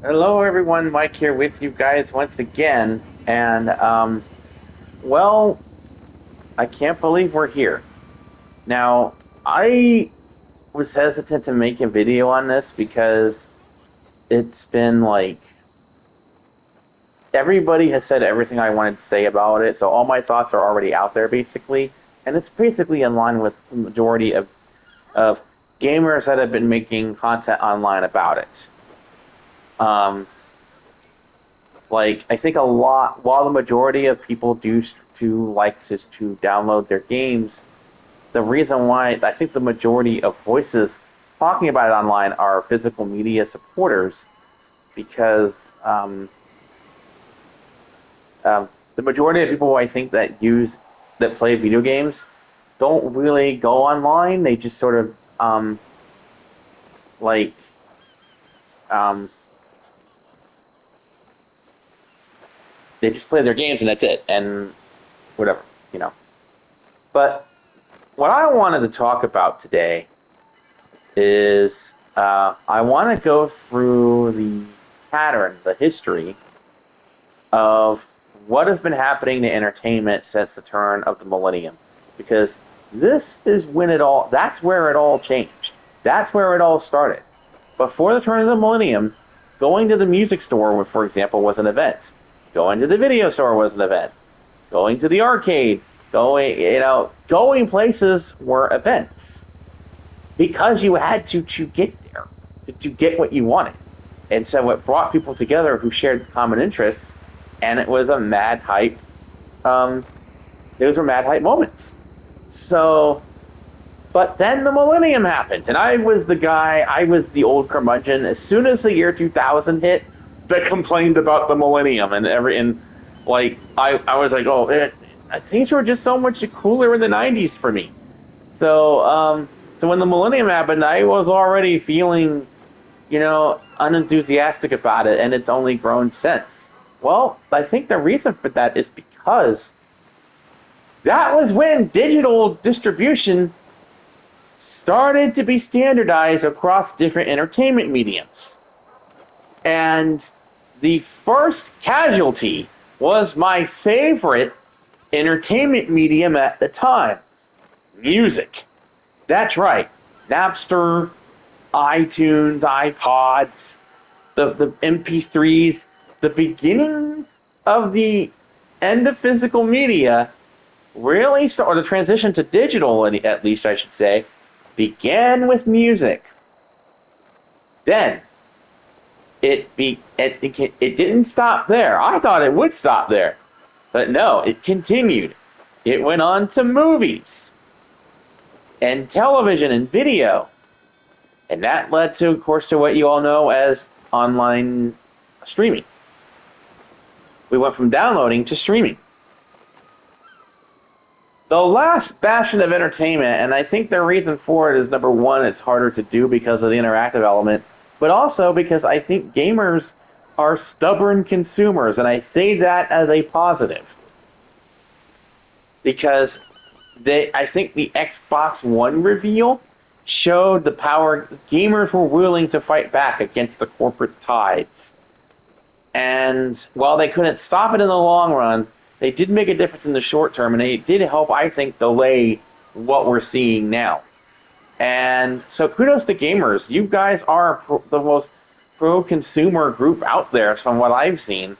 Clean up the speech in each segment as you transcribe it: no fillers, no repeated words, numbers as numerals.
Hello, everyone. Mike here with you guys once again. Well, I can't believe we're here. Now, I was hesitant to make a video on this because it's been like everybody has said everything I wanted to say about it. So all my thoughts are already out there, basically. And it's basically in line with the majority of gamers that have been making content online about it. Um, Like I think a lot, while the majority of people do like to download their games, the reason why I think the majority of voices talking about it online are physical media supporters because the majority of people I think that play video games don't really go online. They just sort of like um, they just play their games and that's it and whatever you know. But what I wanted to talk about today is I want to go through the pattern, the history of what has been happening to entertainment since the turn of the millennium. Because this is when that's where it all changed. That's where it all started. Before the turn of the millennium, going to the music store, for example, was an event. Going to the video store was an event. Going to the arcade, going places were events because you had to get there to get what you wanted. And so it brought people together who shared common interests, and it was a mad hype. Um, those were mad hype moments. So, but then the millennium happened, and I was the old curmudgeon. As soon as the year 2000 hit, that complained about the millennium, and I was like, oh, things were just so much cooler in the 90s for me. So when the millennium happened, I was already feeling, unenthusiastic about it, and it's only grown since. Well, I think the reason for that is because that was when digital distribution started to be standardized across different entertainment mediums. And the first casualty was my favorite entertainment medium at the time, music. That's right. Napster, iTunes, iPods, the MP3s, the beginning of the end of physical media or the transition to digital, at least I should say, began with music. Then it didn't stop there. I thought it would stop there, but no, it continued. It went on to movies and television and video. And that led to, of course, to what you all know as online streaming. We went from downloading to streaming. The last bastion of entertainment, and I think the reason for it is number one, it's harder to do because of the interactive element, but also because I think gamers are stubborn consumers, and I say that as a positive. Because I think the Xbox One reveal showed the power gamers were willing to fight back against the corporate tides. And while they couldn't stop it in the long run, they did make a difference in the short term, and they did help, I think, delay what we're seeing now. And so kudos to gamers. You guys are the most pro-consumer group out there from what I've seen.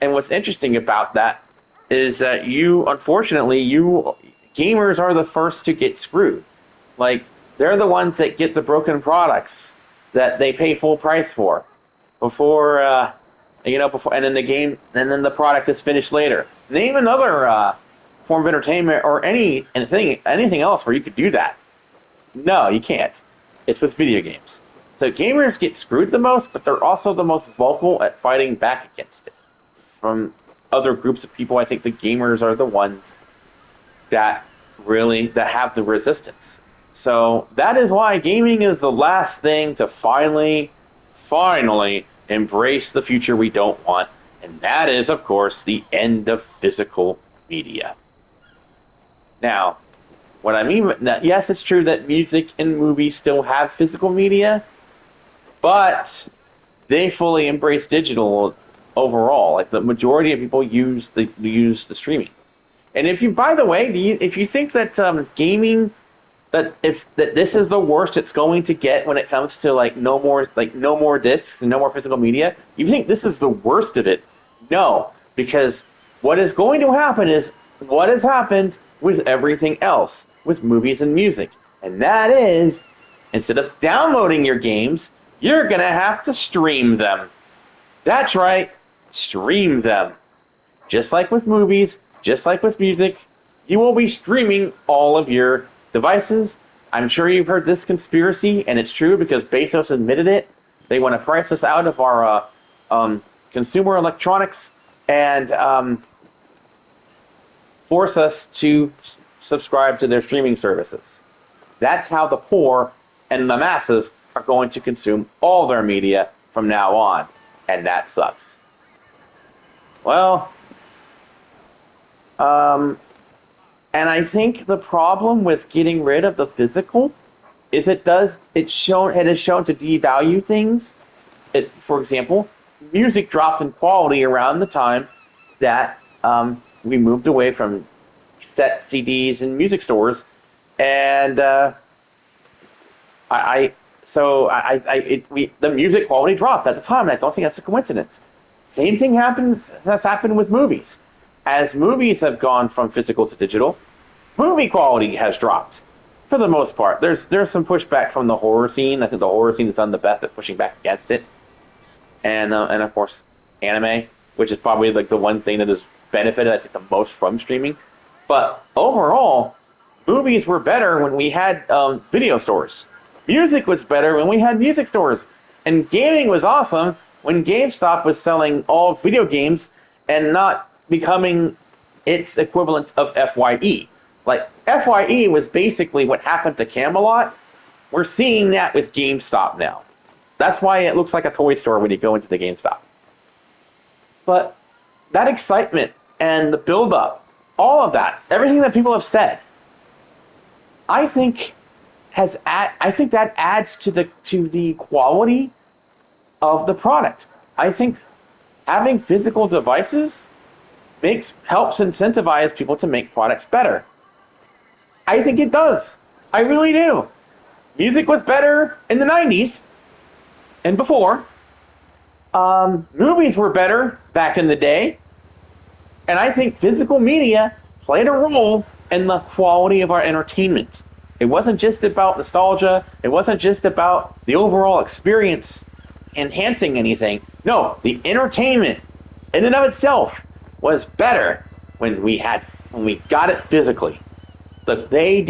And what's interesting about that is that you gamers are the first to get screwed. Like, they're the ones that get the broken products that they pay full price for before and then the product is finished later. Name another form of entertainment or anything else where you could do that. No, you can't. It's with video games. So gamers get screwed the most, but they're also the most vocal at fighting back against it. From other groups of people, I think the gamers are the ones that that have the resistance. So that is why gaming is the last thing to finally embrace the future we don't want. And that is, of course, the end of physical media. Now, what I mean, yes, it's true that music and movies still have physical media, but they fully embrace digital overall. Like the majority of people use the streaming. And if you, by the way, if you think that gaming, that this is the worst it's going to get when it comes to no more discs and no more physical media, you think this is the worst of it? No, because what is going to happen is what has happened with everything else, with movies and music, and that is, instead of downloading your games, you're gonna have to stream them. That's right, stream them. Just like with movies, just like with music, you will be streaming all of your devices. I'm sure you've heard this conspiracy, and it's true because Bezos admitted it. They want to price us out of our consumer electronics and force us to subscribe to their streaming services. That's how the poor and the masses are going to consume all their media from now on, and that sucks. Well, and I think the problem with getting rid of the physical is it has shown to devalue things. For example, music dropped in quality around the time that we moved away from set CDs in music stores, and the music quality dropped at the time, and I don't think that's a coincidence. Same thing has happened with movies. As movies have gone from physical to digital, movie quality has dropped for the most part. There's some pushback from the horror scene. I think the horror scene has done the best at pushing back against it, and of course anime, which is probably like the one thing that has benefited I think the most from streaming. But overall, movies were better when we had video stores. Music was better when we had music stores, and gaming was awesome when GameStop was selling all video games and not becoming its equivalent of FYE. Like, FYE was basically what happened to Camelot. We're seeing that with GameStop now. That's why it looks like a toy store when you go into the GameStop. But that excitement and the build-up, all of that, everything that people have said, I think that adds to the quality of the product. I think having physical devices helps incentivize people to make products better. I think it does. I really do. Music was better in the 90s and before. Movies were better back in the day. And I think physical media played a role in the quality of our entertainment. It wasn't just about nostalgia. It wasn't just about the overall experience enhancing anything. No, the entertainment in and of itself was better when we got it physically. They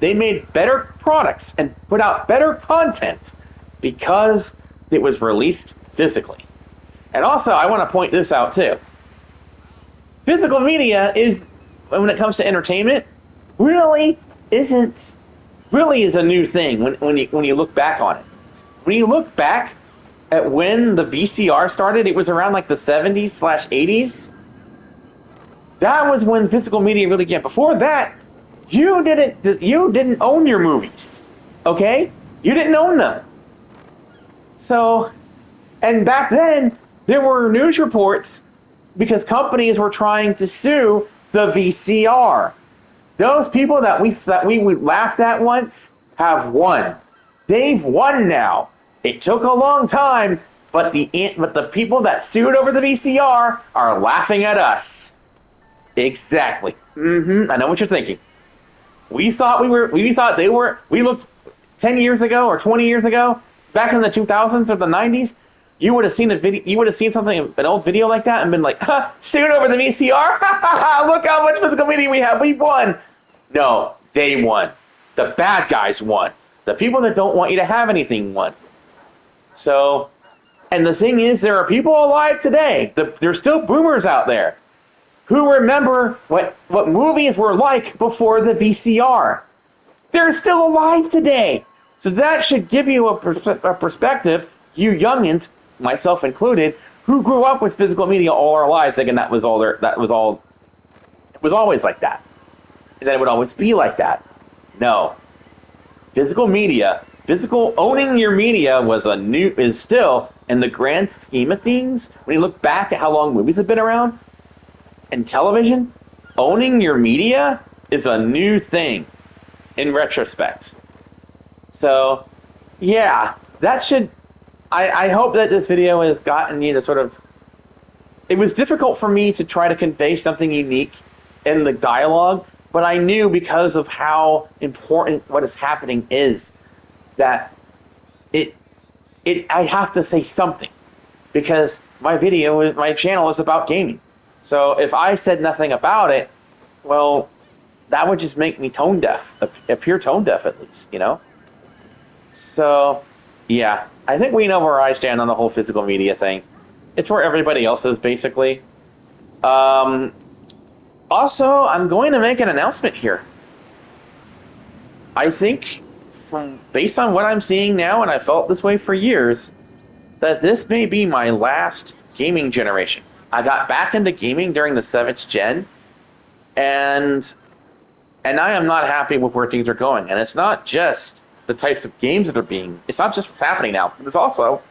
made better products and put out better content because it was released physically. And also, I want to point this out too. Physical media is, when it comes to entertainment, really is a new thing when you look back on it. When you look back at when the VCR started, it was around like the 70s/80s. That was when physical media really began. Before that, you didn't own your movies, okay? You didn't own them. So, and back then, there were news reports because companies were trying to sue the VCR. Those people that we laughed at once have won. They've won now. It took a long time, but the people that sued over the VCR are laughing at us. Exactly. I know what you're thinking. We looked 10 years ago or 20 years ago, back in the 2000s or the 90s, you would have seen an old video like that and been like, sued over the VCR? Look how much physical media we have. We won. No, they won. The bad guys won. The people that don't want you to have anything won. So, and the thing is, there are people alive today. There's still boomers out there who remember what movies were like before the VCR. They're still alive today. So that should give you a perspective, you youngins, myself included, who grew up with physical media all our lives thinking it was always like that. And that it would always be like that. No. Physical media physical owning your media is still, in the grand scheme of things, when you look back at how long movies have been around and television, owning your media is a new thing in retrospect. So, yeah, that should. I hope that this video has gotten you to sort of. It was difficult for me to try to convey something unique in the dialogue, but I knew because of how important what is happening is that it I have to say something because my channel is about gaming. So if I said nothing about it, well, that would just make me tone deaf, appear tone deaf at least, you know? So, yeah, I think we know where I stand on the whole physical media thing. It's where everybody else is, basically. Um, Also, I'm going to make an announcement here. I think, based on what I'm seeing now, and I felt this way for years, that this may be my last gaming generation. I got back into gaming during the 7th gen, and I am not happy with where things are going. And it's not just the types of games that are being. It's not just what's happening now. But it's also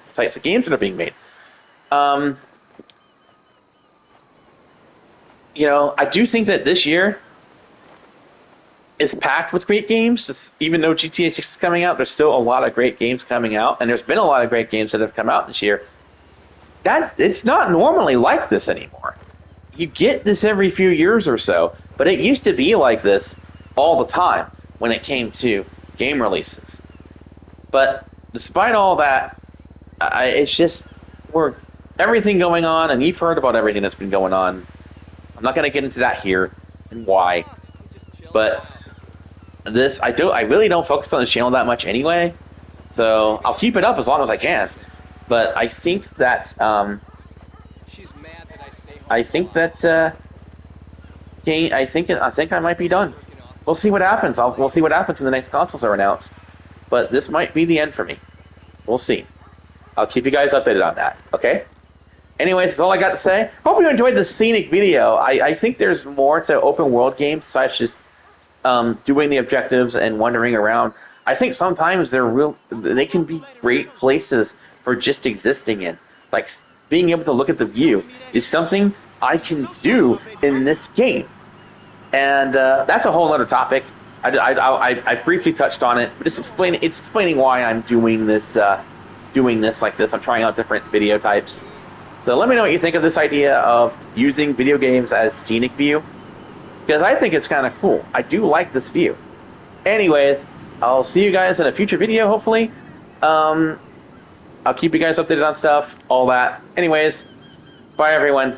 the types of games that are being made. Um, I do think that this year is packed with great games. Just, even though GTA 6 is coming out, there's still a lot of great games coming out, and there's been a lot of great games that have come out this year. It's not normally like this anymore. You get this every few years or so, but it used to be like this all the time when it came to game releases. But despite all that, it's just we're everything going on, and you've heard about everything that's been going on. I'm not going to get into that here and why, but I really don't focus on this channel that much anyway, so I'll keep it up as long as I can. But I think that I think that I think I might be done. We'll see what happens. We'll see what happens when the next consoles are announced. But this might be the end for me. We'll see. I'll keep you guys updated on that. Okay. Anyways, that's all I got to say. Hope you enjoyed the scenic video. I think there's more to open world games besides just doing the objectives and wandering around. I think sometimes they can be great places for just existing in. Like being able to look at the view is something I can do in this game, and that's a whole other topic. I briefly touched on it, but it's explaining why I'm doing this like this. I'm trying out different video types. So let me know what you think of this idea of using video games as scenic view, because I think it's kind of cool. I do like this view. Anyways, I'll see you guys in a future video, hopefully. I'll keep you guys updated on stuff, all that. Anyways, bye everyone.